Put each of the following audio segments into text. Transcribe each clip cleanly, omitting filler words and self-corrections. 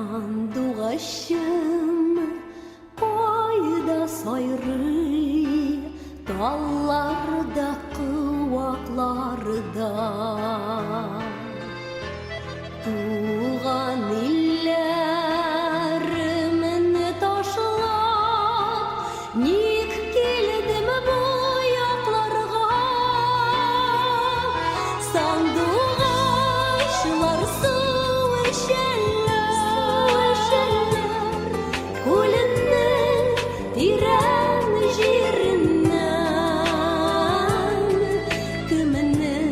Sandуғашым қойда сайрый, талларда қуақларда. Туған иллерімін ташлап, ник келдім бұяқларға. Сандуғашылар су ішелер, көлінің тирән жерінен, кімінің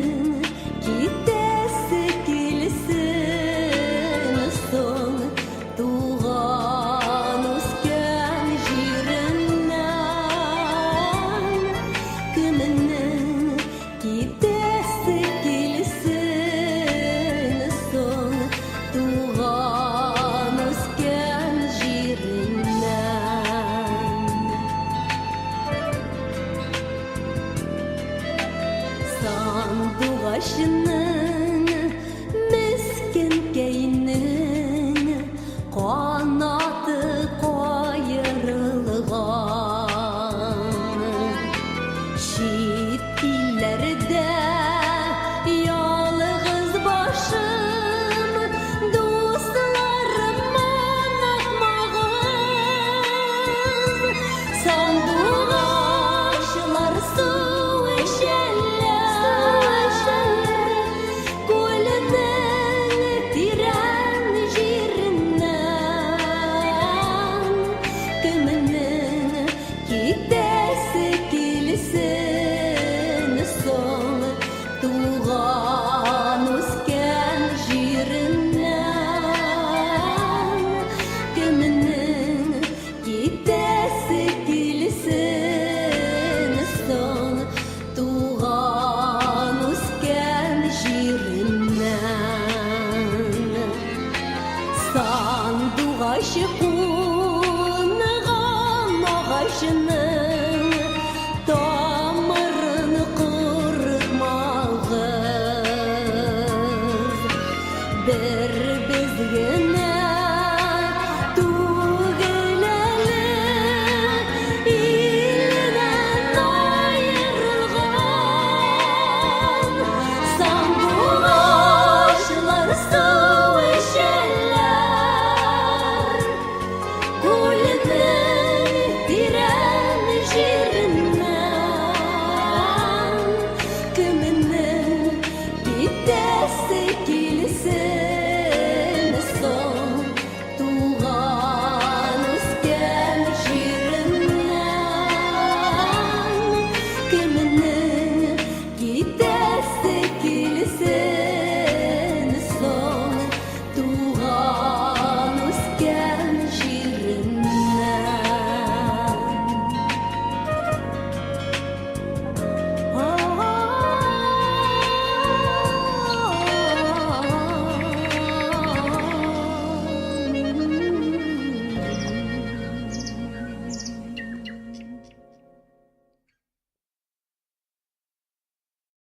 кетесі келсін соң, туған өскен жерінен, кімінің кетесі келсін соң, туған өскен жерінен. Сандуғашының мескен кейінің қанаты қайырылған. Шет иллерде ялғыз башым, достарым аңлатмағыз. Сандуғашылар су ішелер, көлінің тирән жерінен, кімінің кетесі келсін соң, туған өскен жерінен, кімінің кетесі келсін соң, туған өскен жерінен. Сандуғашы қонған ағашының тамырын құртмағыз. Бір біз генә түгел әле, илінен айырылған. Сандуғашылар су ішелер, көлінің тирән жерінен, кімінің кетесі келсін